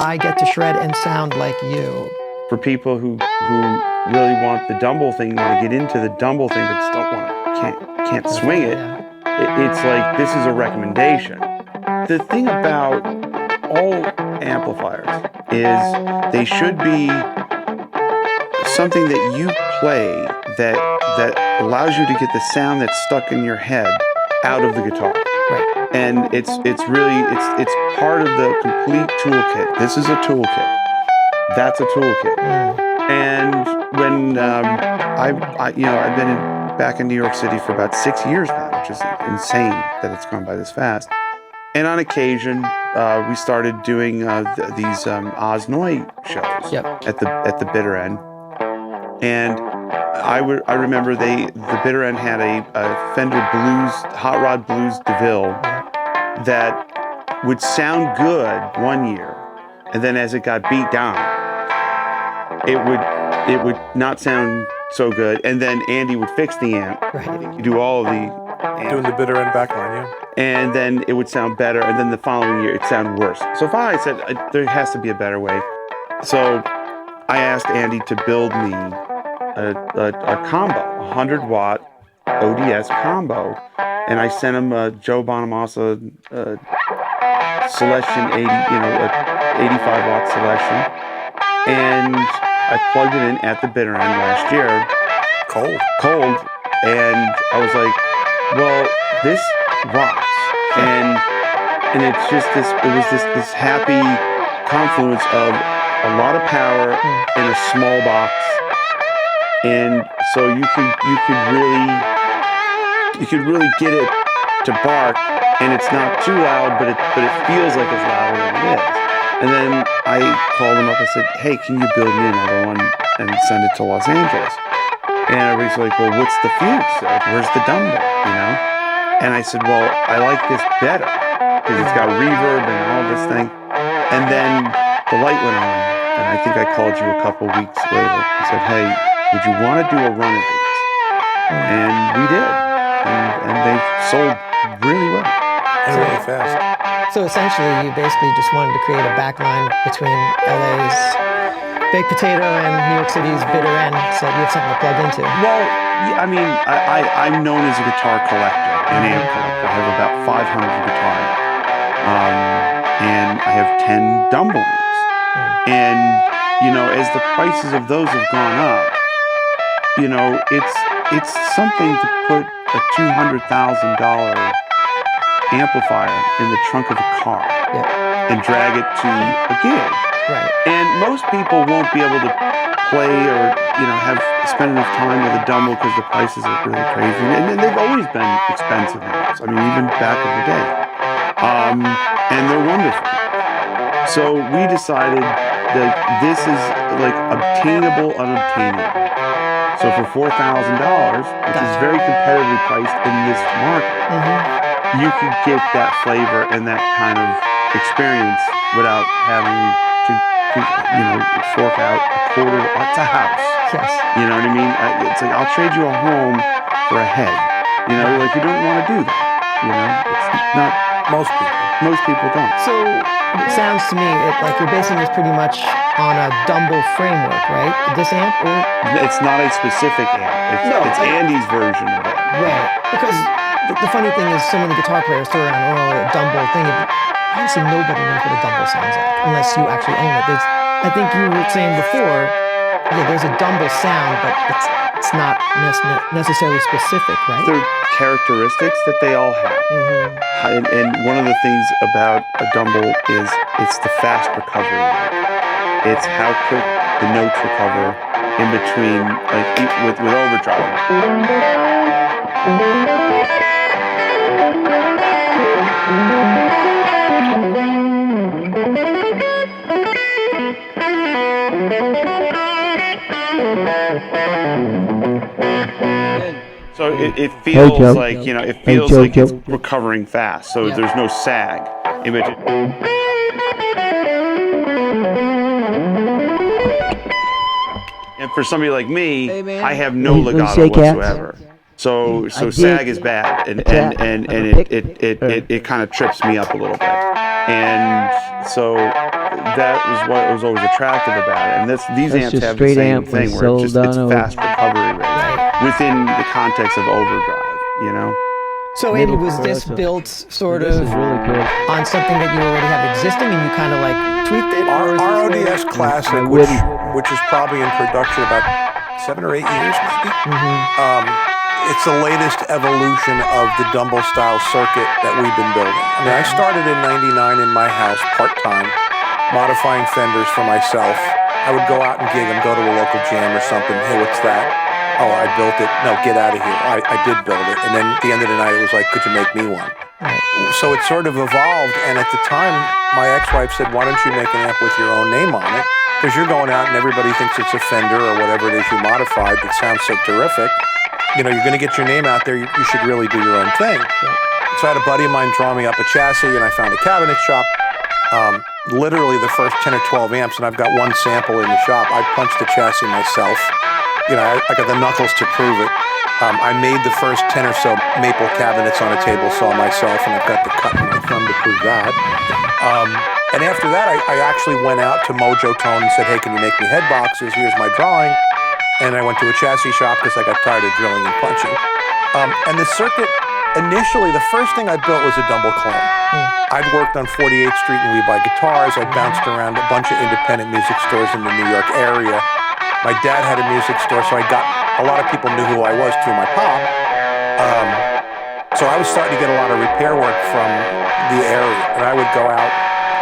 I get to shred and sound like you. For people who really want the Dumble thing, want to get into the Dumble thing, but just don't want, can't swing it. It's like, this is a recommendation. The thing about all amplifiers is they should be something that you play that allows you to get the sound that's stuck in your head out of the guitar. Right. And it's part of the complete toolkit. This is a toolkit. That's a toolkit. And when I've been back in New York City for about 6 years now, which is insane that it's gone by this fast. And on occasion, we started doing these Osnoy shows at the bitter end. And I remember the bitter end had a Fender Blues, Hot Rod Blues DeVille that would sound good one year, and then as it got beat down, it would not sound so good, and then Andy would fix the amp. Right. You do all of the amp. Doing the bitter end backline, yeah. And then it would sound better, and then the following year it sounded worse. So finally I said, there has to be a better way. So I asked Andy to build me a combo, 100-watt ODS combo, and I sent him a Joe Bonamassa Selection 80, 85-watt Selection, and I plugged it in at the bitter end last year. Cold, and I was like, well, this rocks, and it's just this happy confluence of a lot of power in a small box, and so you could really get it to bark, and it's not too loud, but it feels like it's louder than it is. And then I called him up and said, hey, can you build me another one and send it to Los Angeles? And everybody's like, well, what's the fuse? Like, where's the Dumble, And I said, well, I like this better because it's got reverb and all this thing. And then the light went on, and I think I called you a couple weeks later and said, hey, would you want to do a run of these? And we did. And they sold really well. And really fast. So essentially, you basically just wanted to create a backline between LA's baked potato and New York City's bitter end, so you have something to plug into. Well, I mean, I'm known as a guitar collector, an amp collector. I have about 500 guitar amps. And I have 10 Dumble amps. And, as the prices of those have gone up, it's something to put a $200,000 amplifier in the trunk of a car and drag it to a gig. Right. And most people won't be able to play or spend enough time with a Dumble because the prices are really crazy, and they've always been expensive amps. I mean, even back in the day, and they're wonderful. So we decided that this is like obtainable, unobtainable. So for $4,000, which is very competitively priced in this market, you could get that flavor and that kind of experience without having to fork out a quarter. It's a house. Yes. You know what I mean? It's like, I'll trade you a home for a head. Like, you don't want to do that. It's not. Most people don't. So it sounds to me like you're basing this pretty much on a Dumble framework, right? This amp? It's not a specific amp. It's Andy's version of it. Right. Because the funny thing is, so many guitar players throw around, a Dumble thing. Honestly, nobody knows what a Dumble sounds like unless you actually own it. I think you were saying before, there's a Dumble sound, but it's not necessarily specific, right? There are characteristics that they all have. And one of the things about a Dumble is it's the fast recovery. It's how quick the notes recover in between, like with overdrive. So it feels like, like it's recovering fast. So there's no sag in between. And for somebody like me, I have no legato whatsoever. So sag is bad, and it kind of trips me up a little bit. And so that was what was always attractive about it. And these That's amps just have the straight same amp thing with where it's Saldano. fast recovery rate within the context of overdrive, you know? So Andy, Middle was this Corso. built sort This of is really cool. on something that you already have existing and you kind of like tweaked it? Or is this RODS Classic, I which wouldn't. is probably in production about 7 or 8 years, maybe. It's the latest evolution of the Dumble style circuit that we've been building. I mean, I started in '99 in my house part-time, modifying fenders for myself. I would go out and gig them, go to a local jam or something. Hey, what's that? Oh, I built it. No, get out of here. I did build it. And then at the end of the night, it was like, could you make me one? So it sort of evolved. And at the time, my ex-wife said, why don't you make an amp with your own name on it? Because you're going out and everybody thinks it's a Fender or whatever it is you modified that sounds so terrific. You know, you're going to get your name out there. You should really do your own thing. So I had a buddy of mine draw me up a chassis, and I found a cabinet shop. Literally the first 10 or 12 amps, and I've got one sample in the shop. I punched the chassis myself. You know, I got the knuckles to prove it. I made the first 10 or so maple cabinets on a table saw myself, and I've got the cut in my thumb to prove that. And after that, I actually went out to Mojo Tone and said, hey, can you make me head boxes? Here's my drawing. And I went to a chassis shop because I got tired of drilling and punching. And the circuit, initially, the first thing I built was a Dumble clone. I'd worked on 48th Street and We Buy Guitars. I bounced around a bunch of independent music stores in the New York area. My dad had a music store, so a lot of people knew who I was through my pop. So I was starting to get a lot of repair work from the area. And I would go out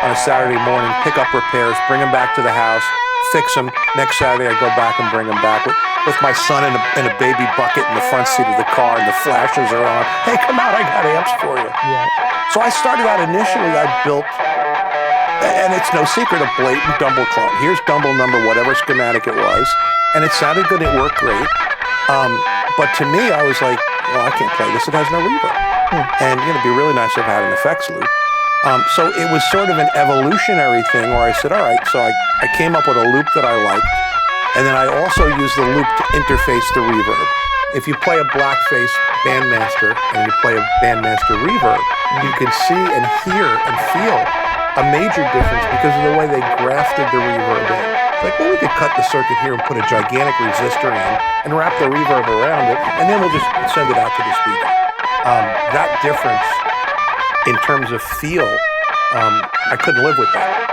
on a Saturday morning, pick up repairs, bring them back to the house, fix them. Next Saturday, I'd go back and bring them back with my son in a baby bucket in the front seat of the car, and the flashes are on. Hey, come out, I got amps for you. So I started out initially, I built, and it's no secret, a blatant Dumble clone. Here's Dumble number, whatever schematic it was, and it sounded good, it worked great. But to me, I was like, well, I can't play this, it has no reverb. And it'd be really nice if I had an effects loop. So it was sort of an evolutionary thing where I said, all right, so I came up with a loop that I liked, and then I also used the loop to interface the reverb. If you play a blackface Bandmaster and you play a Bandmaster reverb, you can see and hear and feel a major difference because of the way they grafted the reverb in. It's like, well, we could cut the circuit here and put a gigantic resistor in and wrap the reverb around it, and then we'll just send it out to the speaker. That difference in terms of feel, I couldn't live with that.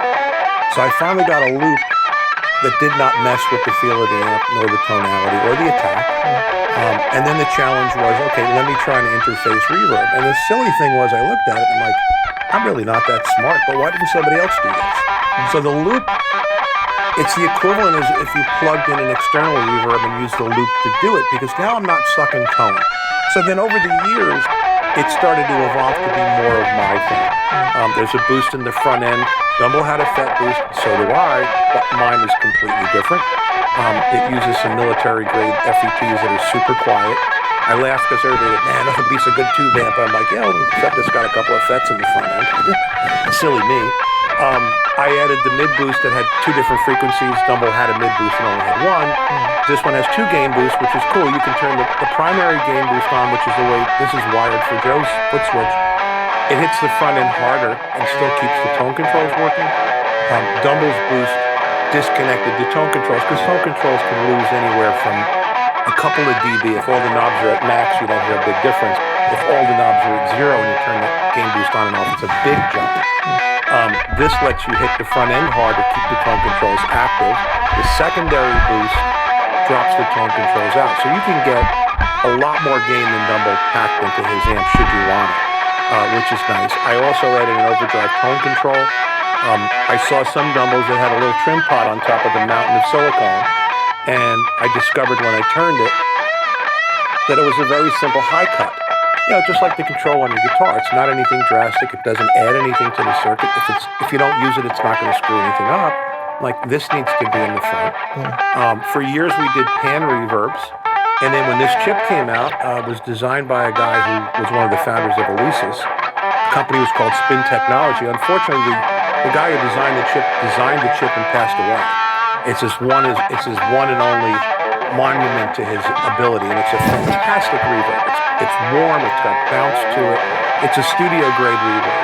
So I finally got a loop that did not mess with the feel of the amp, nor the tonality, or the attack. And then the challenge was, okay, let me try and interface reverb. And the silly thing was, I looked at it and I'm like, I'm really not that smart, but why didn't somebody else do this? So the loop, it's the equivalent as if you plugged in an external reverb and used the loop to do it, because now I'm not sucking tone. So then over the years, it started to evolve to be more of my thing. There's a boost in the front end. Dumble had a FET boost, so do I, but mine is completely different. It uses some military-grade FETs that are super quiet. I laugh because everybody goes, man, nothing beats a good tube amp. I'm like, yeah, except it's got a couple of FETs in the front end. Silly me. I added the mid boost that had 2 different frequencies. Dumble had a mid boost and only had 1. This one has 2 gain boosts, which is cool. You can turn the primary gain boost on, which is the way this is wired for Joe's foot switch. It hits the front end harder and still keeps the tone controls working. Dumble's boost disconnected the tone controls, because tone controls can lose anywhere from a couple of dB. If all the knobs are at max, you don't hear a big difference. If all the knobs are at 0 and you turn the gain boost on and off, it's a big jump. This lets you hit the front end hard to keep the tone controls active. The secondary boost drops the tone controls out. So you can get a lot more gain than Dumble packed into his amp should you want it, which is nice. I also added an overdrive tone control. I saw some Dumbles that had a little trim pot on top of the mountain of silicone, and I discovered when I turned it that it was a very simple high cut. You know, just like the control on your guitar. It's not anything drastic. It doesn't add anything to the circuit. If you don't use it, it's not going to screw anything up. Like, this needs to be in the front. For years, we did pan reverbs. And then when this chip came out, it was designed by a guy who was one of the founders of Alesis. The company was called Spin Technology. Unfortunately, the guy who designed the chip and passed away. It's his one and only monument to his ability, and it's a fantastic reverb. It's warm, it's got bounce to it. It's a studio grade reverb.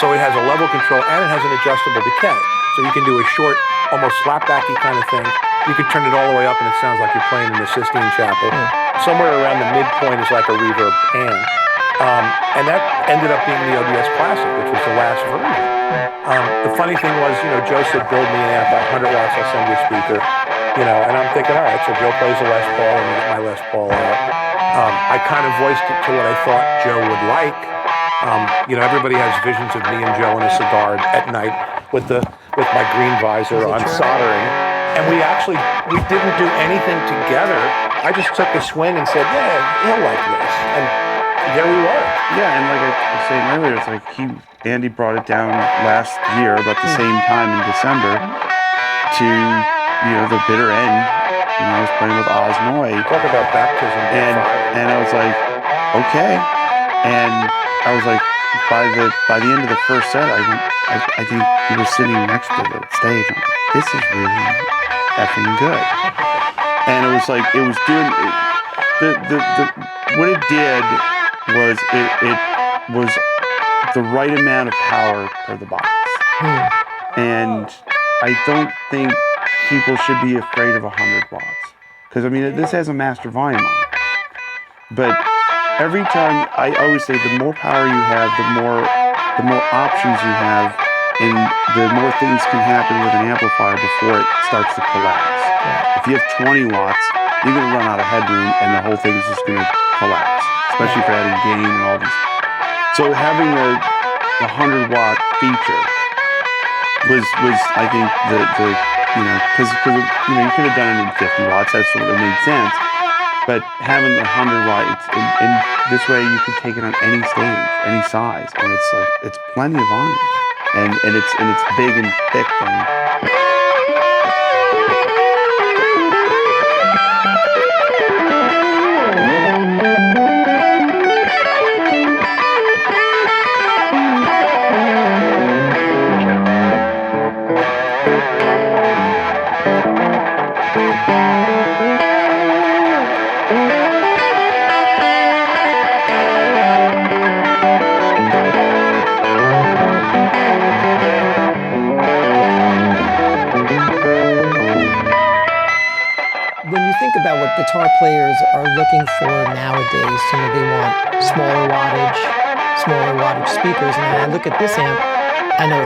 So it has a level control and it has an adjustable decay. So you can do a short, almost slapbacky kind of thing. You can turn it all the way up and it sounds like you're playing in the Sistine Chapel. Somewhere around the midpoint is like a reverb pan. And that ended up being the ODS Classic, which was the last version. The funny thing was, Joe said, build me an amp at 100 watts, I'll send you a speaker. And I'm thinking, all right, so Joe plays the Les Paul and I get my Les Paul out. I kind of voiced it to what I thought Joe would like. Everybody has visions of me and Joe in a cigar at night with my green visor on soldering. And we didn't do anything together. I just took a swing and said, yeah, he'll like this. And there we were. Yeah, and like I was saying earlier, it's like Andy brought it down last year about the same time in December to, the bitter end. I was playing with Osnoy. Talk about baptism. And I was like, okay. And I was like, by the end of the first set, I think we were sitting next to the stage. I'm like, this is really effing good. And it was like, it was doing what it did was it was the right amount of power for the box. And I don't think people should be afraid of 100 watts. Because, this has a master volume on it. But every time, I always say, the more power you have, the more options you have, and the more things can happen with an amplifier before it starts to collapse. If you have 20 watts, you're going to run out of headroom, and the whole thing is just going to collapse, especially if you're adding gain and all these. So having a 100-watt feature was I think because you could have done it in 50 watts. That sort of made sense. But having the 100 watt, and this way you can take it on any stage, any size, and it's plenty of volume, and it's big and thick. About what guitar players are looking for nowadays, they want smaller wattage speakers, and I look at this amp. I know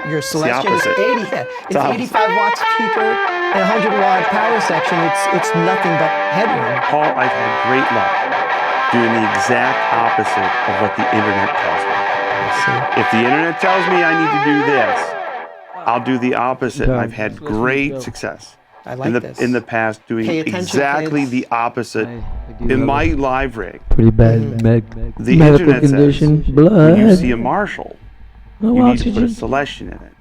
your Celestion is 80, it's 85 watt speaker and 100 watt power section. It's nothing but headroom. Paul, I've had great luck doing the exact opposite of what the internet tells me. If the internet tells me I need to do this, I'll do the opposite. And I've had great success. I like in the past doing exactly the opposite in my live rig. Pretty bad The medical internet condition, says blood. when you see a Marshall, No you oxygen. need to put a Celestion in it.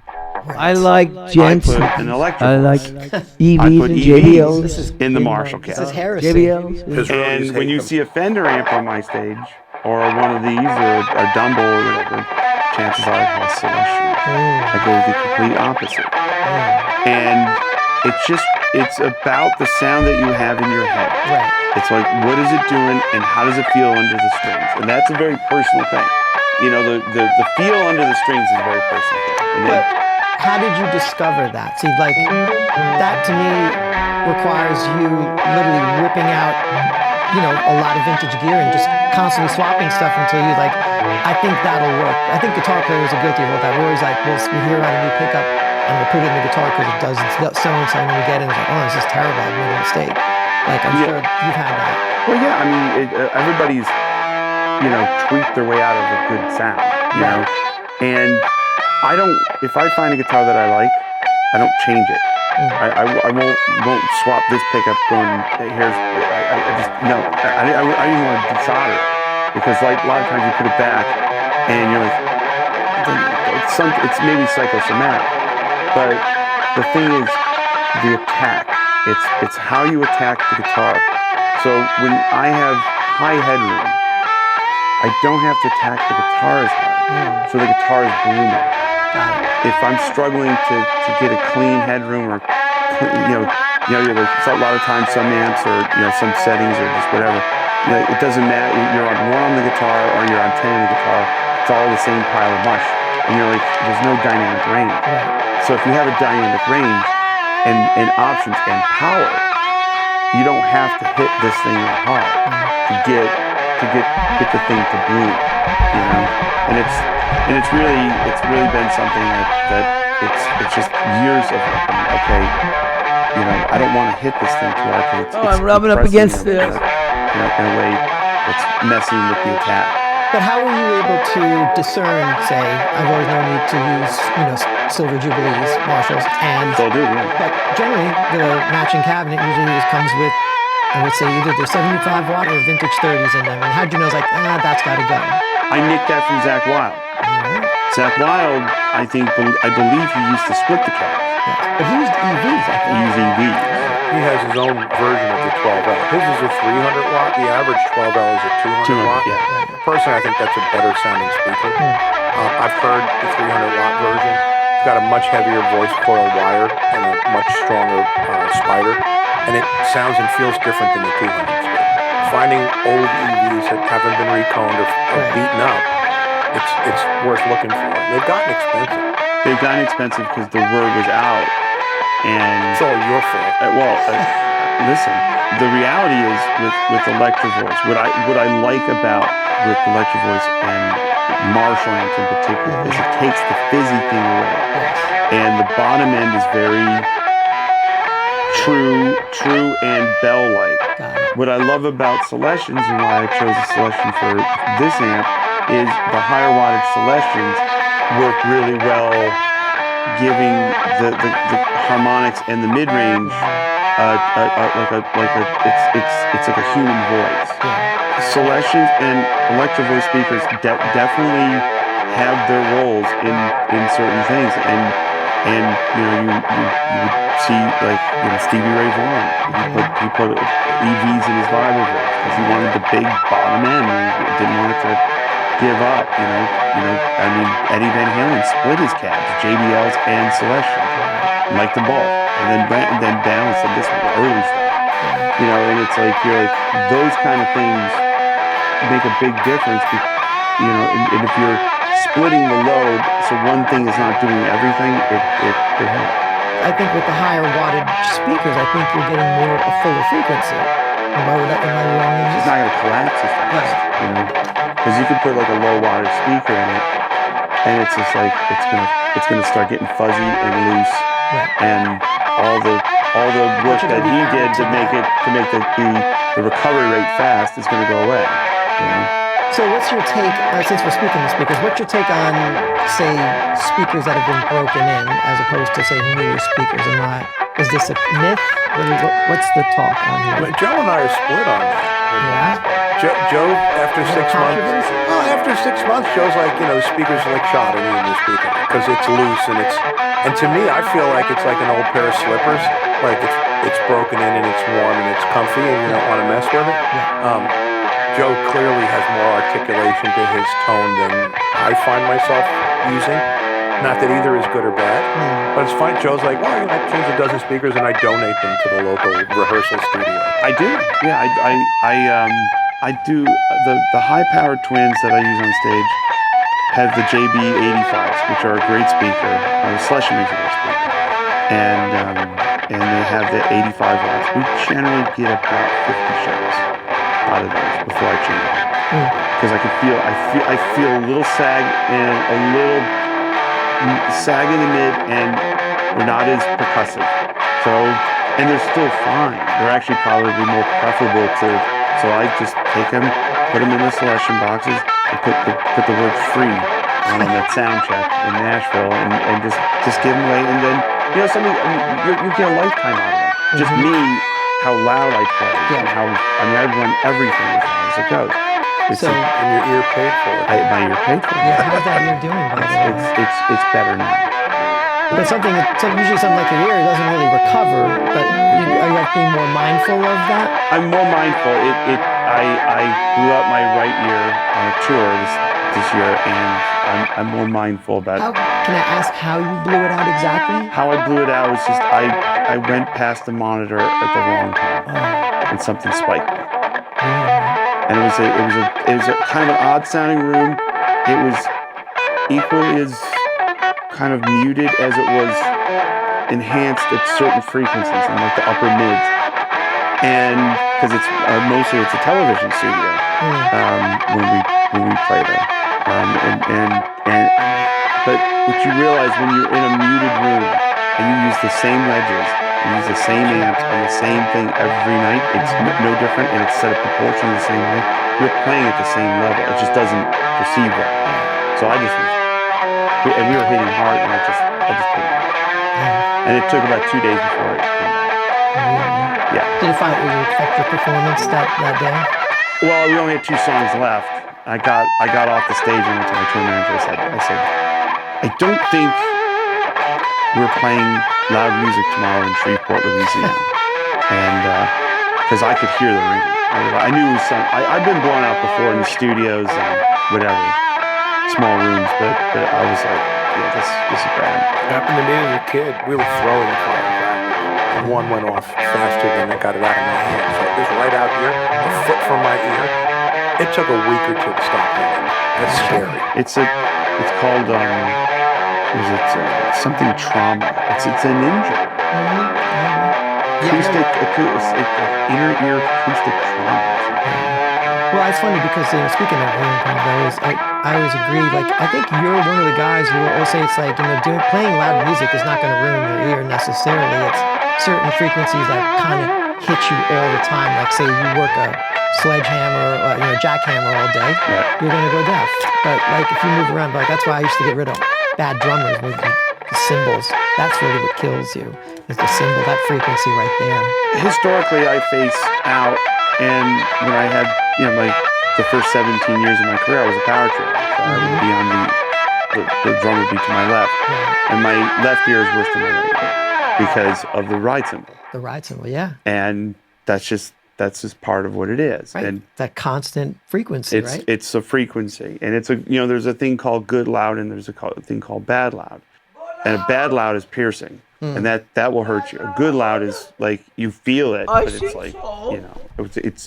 I like gents. I put an electric. I like EVs I and put JBLs. EVs in the Marshall This is cab. heresy. JBLs. And when you see a Fender amp on my stage, or one of these, or a Dumble or whatever, chances are it has Celestion. I go the complete opposite. And it's about the sound that you have in your head. Right. It's like, what is it doing and how does it feel under the strings? And that's a very personal thing. The feel under the strings is a very personal thing. But how did you discover that? See, that to me requires you literally ripping out, a lot of vintage gear and just constantly swapping stuff until you I think that'll work. I think guitar players are guilty of all that. We're always we hear about a new pickup and we'll put it in the guitar because it does so-and-so, and then we get it and it's this is terrible, I made a mistake. I'm sure you've had that. Well, yeah, everybody's, tweaked their way out of a good sound, know? And if I find a guitar that I like, I don't change it. I won't swap this pickup going, here's, no, I don't even want to desolder it. Because a lot of times you put it back and you're it's maybe psychosomatic. But the thing is, the attack. It's how you attack the guitar. So when I have high headroom, I don't have to attack the guitar as hard. So the guitar is booming. If I'm struggling to get a clean headroom, or a lot of times some amps or some settings or just whatever, it doesn't matter. You're on 1 on the guitar or you're on 10 on the guitar. it's all the same pile of mush. And you're like, there's no dynamic range. Right. So if you have a dynamic range and options and power, you don't have to hit this thing that hard to get the thing to bloom, you know. And it's really been something that it's just years of okay, you know, I don't want to hit this thing too hard because it's I'm rubbing up compressing against it, this. you know, in a way that's messing with the attack. But how were you able to discern, say, I've always known you to use, you know, Silver Jubilees, Marshalls, and Still do, yeah. but generally the matching cabinet usually just comes with, I would say, either the 75 watt or vintage 30s in them. And how'd you know? It's like, that's got to go. I nicked that from Zach Wilde. Zach Wilde, I believe he used to split the cabs. Yes. But he used EVs, I He think. used EVs. He has his own version of the 12L. His is a 300 watt. The average 12L is a 200 watt. Yeah. Personally, I think that's a better sounding speaker. I've heard the 300 watt version. It's got a much heavier voice coil wire and a much stronger spider, and it sounds and feels different than the 200s do. Finding old EVs that haven't been reconed or beaten up, it's worth looking for. They've gotten expensive. They've gotten expensive because the word was out. And It's all your fault. Listen, the reality is with Electro Voice, what I like about with Electro Voice and Marshall amps in particular is it takes the fizzy thing away. And the bottom end is very true and bell-like. Got it. What I love about Celestions and why I chose a Celestion for this amp is the higher wattage Celestions work really well giving the harmonics and the mid-range it's like a human voice. Celestions and Electro Voice speakers definitely have their roles in certain things, and you know you would see like Stevie Ray Vaughan. He put EVs in his Bible voice because he wanted the big bottom end. He didn't want it to give up. You know. I mean, Eddie Van Halen split his cabs, JBLs and Celestion, like the Ball, and then balanced them. This was the early stuff. You know, and it's like you're like those kind of things make a big difference. You know, and if you're splitting the load, so one thing is not doing everything, it helps. I think with the higher wattage speakers, I think you're getting more a fuller frequency. Am I wrong in It's this? not going to collapse as fast, you know, because you could put like a low wattage speaker in it, and it's just like it's gonna start getting fuzzy and loose, and all the work that he did to make the recovery rate fast is going to go away. You know? So what's your take, since we're speaking of speakers, what's your take on, say, speakers that have been broken in as opposed to, say, newer speakers? Is this a myth? What's the talk on here? Joe and I are split on that. Yeah? Joe, after 6 months, Controversy? after 6 months, Joe's like, the speakers are like shot in the speaker because it's loose and to me, I feel like it's like an old pair of slippers. Like it's broken in and it's warm and it's comfy and you don't want to mess with it. Joe clearly has more articulation to his tone than I find myself using. Not that either is good or bad, but it's fine. Joe's like, well, I change a dozen speakers and I donate them to the local rehearsal studio. I do, yeah. I do. The high-powered twins that I use on stage have the JB85s, which are a great speaker. Celestion makes a great speaker, and they have the 85 watts. We generally get about 50 shows out of those before I change them because I feel a little sag and a little sag in the mid, and we're not as percussive. So, and they're still fine. They're actually probably more preferable to. So I just take them, put them in the Celestion boxes, and put the word "free" on that sound check in Nashville, and just give them away. And then something you get a lifetime out of them. Just me, how loud I play, and how I run everything as loud as it goes. And your ear paid for it. My ear paid for it. Yeah, how's that ear doing, by the way? It's better now. But usually something like your ear doesn't really recover, but are you being more mindful of that? I'm more mindful. I blew out my right ear on a tour this year, and I'm more mindful about it. Can I ask how you blew it out exactly? How I blew it out was just I went past the monitor at the wrong time, and something spiked me. And it was a kind of an odd sounding room. It was equally as kind of muted as it was enhanced at certain frequencies in like the upper mids. And because it's mostly it's a television studio when we play there. But what you realize when you're in a muted room and you use the same wedges, you use the same amps and the same thing every night, it's no different and it's set up proportionally the same way. You're playing at the same level. It just doesn't perceive that. So I just was, and we were hitting hard, and I just put it out. And it took about 2 days before it came back. Yeah. Did it find it would affect your performance that day? Well, we only had 2 songs left. I got off the stage and went to my tour manager. I said, I don't think we're playing loud music tomorrow in Shreveport, Louisiana, and because I could hear the ringing. I knew it was I'd been blown out before in the studios and whatever, small rooms, but I was like, yeah, this is bad. It happened to me as a kid. We were throwing a firecracker, and one went off faster than I got it out of my hand. So it was right out here, a foot from my ear. It took a week or 2 to stop ringing. That's scary. It's called something trauma. It's an injury. Acoustic, inner ear acoustic trauma. Well, it's funny because speaking of hearing problems, I always agree. Like, I think you're one of the guys who will say it's like, playing loud music is not going to ruin your ear necessarily. It's certain frequencies that kind of hit you all the time. Like, say you work a sledgehammer, jackhammer all day, you're going to go deaf. But like, if you move around, like that's why I used to get rid of bad drummers with the cymbals. That's really what kills you. Is the cymbal, that frequency right there. Historically, I face out, and when I had, the first 17 years of my career, I was a power trio. So I would be on the drum would be to my left, and my left ear is worse than my right ear because of the ride cymbal. The ride cymbal, yeah. And that's just part of what it is. Right. And that constant frequency, right? It's a frequency, and it's there's a thing called good loud, and there's a thing called bad loud, and a bad loud is piercing. And that will hurt you. A good loud is like you feel it, but it's like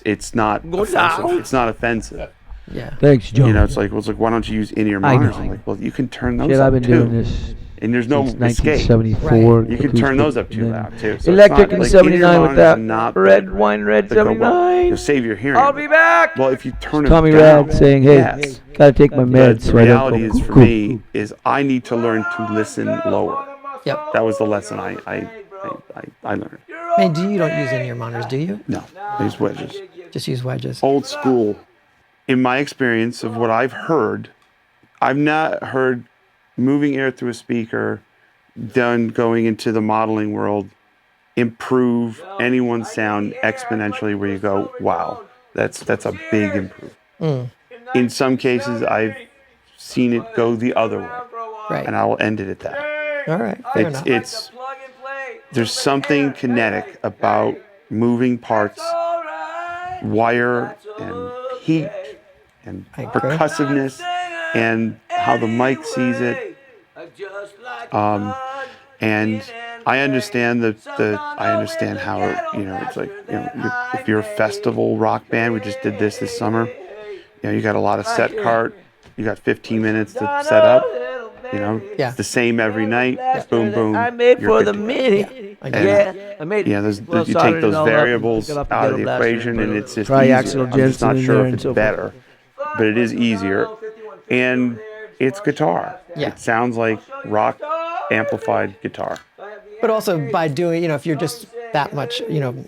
it's not offensive. It's not offensive. Yeah. Thanks, John. It's like why don't you use in-ear monitors? I'm like, well, you can turn those Shit, up I've been too. doing this And there's no since escape. 1974. You can turn those up too loud too. So Electric it's not, in 79 with that not red wine, red to go well. 79. You'll save your hearing. I'll be back. Well, if you turn Tommy it down, Rad saying, hey, yes. gotta take my meds. The So I don't reality go is for cuckoo. me is I need to learn to listen lower. Yep. That was the lesson I learned. Hey, you don't use in-ear monitors, do you? No, these wedges. Just use wedges. Old school. In my experience of what I've heard, I've not heard moving air through a speaker done going into the modeling world improve anyone's sound exponentially where you go, wow, that's a big improvement. In some cases, I've seen it go the other way. Right. And I will end it at that. All right. Fair enough. There's something kinetic about moving parts, wire and heat and percussiveness and how the mic sees it. And I understand I understand how it's like, if you're a festival rock band, we just did this summer, you got a lot of set cart, you got 15 minutes to set up. It's the same every night. Boom, boom. I made you're for good the to go. mini. I I made. You take those variables out of the equation, and it's just easier. I'm just not sure if it's better, but it is easier. And it's guitar. Yeah. It sounds like rock amplified guitar. But also by doing, if you're just that much,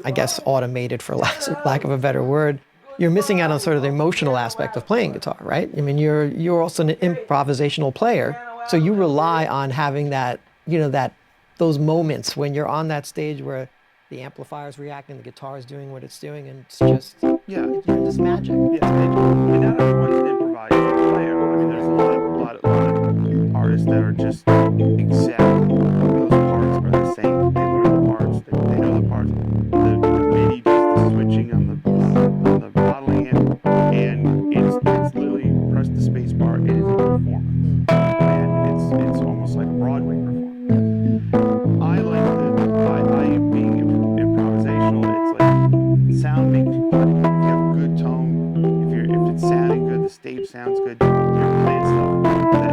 I guess automated for lack of a better word, you're missing out on sort of the emotional aspect of playing guitar, right? I mean, you're also an improvisational player, so you rely on having that, those moments when you're on that stage where the amplifier's reacting, the guitar is doing what it's doing, and it's just you're in this magic. Yeah, and not everyone's an improvised player. I mean, there's a lot of artists that are just exactly those parts are the same. They learn the parts, they know the parts. The MIDI does the switching on the modeling amp, and it's literally press the space bar. It is a performance, and it's almost like a Broadway performance. I being improvisational. It's like sound makes you. If you have a good tone, if it's sounding good, the stage sounds good. You're playing stuff that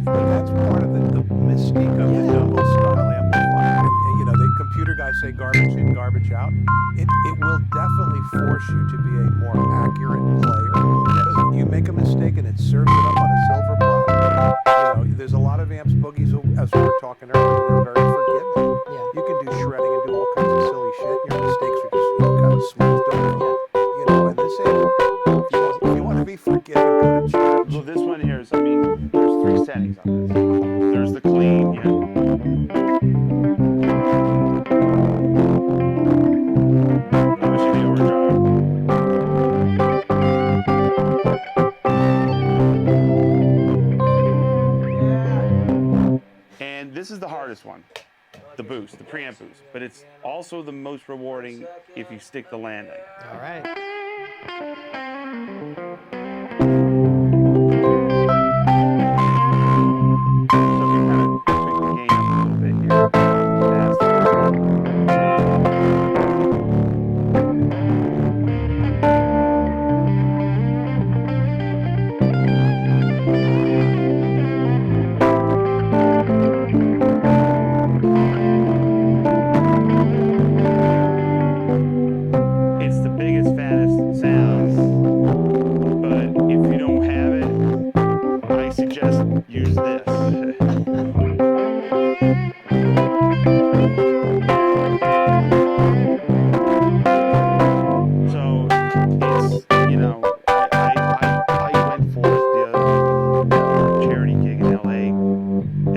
That's part of the mystique of the Dumble style amplifier. And, you know, the computer guys say garbage in, garbage out. It will definitely force you to be a more accurate player. Because you make a mistake and it serves it up on a silver platter. You know, there's a lot of amps, boogies, as we were talking earlier, they're very forgiving. Yeah. You can do shredding and do all kinds of silly shit. Your mistakes are just, you know, kind of smoothed over. You know, and this amp, if you want to be forgiving, go to church. Well, this one here is, I mean, there's 3 settings on this. There's the clean, yeah. Obviously the overdrive. And this is the hardest one, the boost, the preamp boost. But it's also the most rewarding if you stick the landing. All right. It's the biggest, fattest sounds, but if you don't have it, I suggest use this. So it's, you know, I went for the charity gig in LA,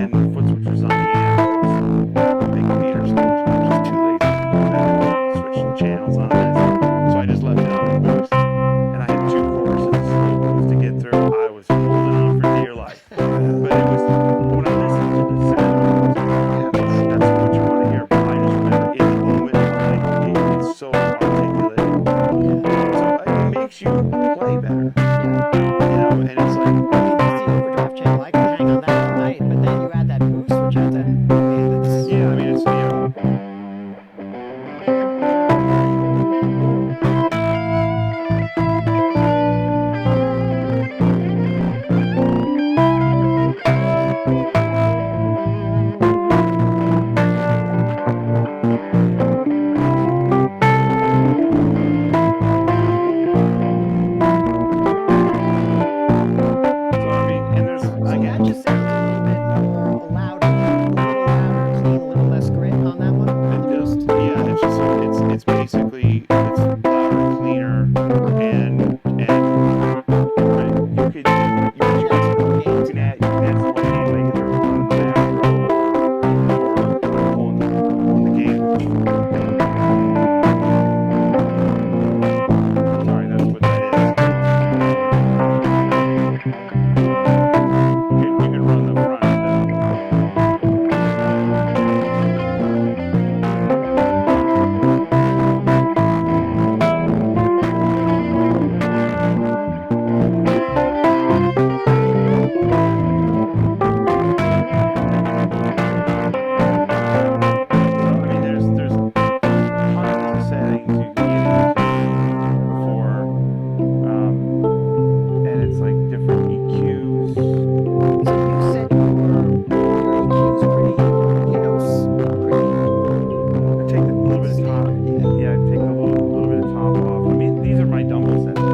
and the foot switch was on the amp. Big meter station. I was just too lazy to switch channels on this, so I just left it on the boost. And I had 2 courses to get through. I was holding on for dear life, but it was when I listened to the sound. Yeah, that's what you want to hear. But I just remember in the moment, like it's so articulate. So it makes you play better. You know, and it's like. I mean, it's the overdrive channel. I can hang on that all night, but then you add that boost, which I it's, Yeah, I mean, it's, you know. So, I mean, and there's, that again, just sounds a little bit more louder, clean, a little less grit on that one. it just, yeah, it's just, it's basically, it's louder, cleaner, and you could add some anyway, either on the back or on the game. Sorry, that's what that is. You can run the front of that. I mean, there's tons of settings you can get into for, and it's like different EQs. So you said your EQ's pretty, you know, I take a little bit of top. Yeah, I take a little bit of top off. I mean, these are my Dumble settings.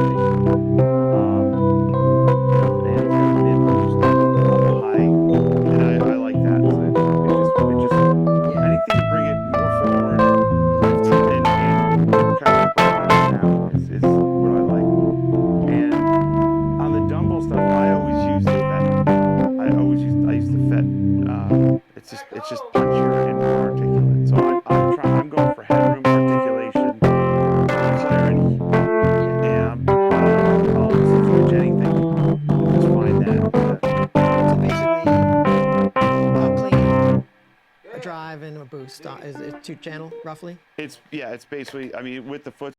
And it's got mid boost, high, and I like that. So it just anything to bring it more forward and kind of put it down is what I like. And on the Dumble stuff, I always use the FET. I use the FET. It's just punchier and more articulate. So I'm going for headroom, articulation, clarity, and I'll switch anything. Just find that. So basically, clean, a drive and a boost is 2 channel roughly. It's basically, I mean, with the foot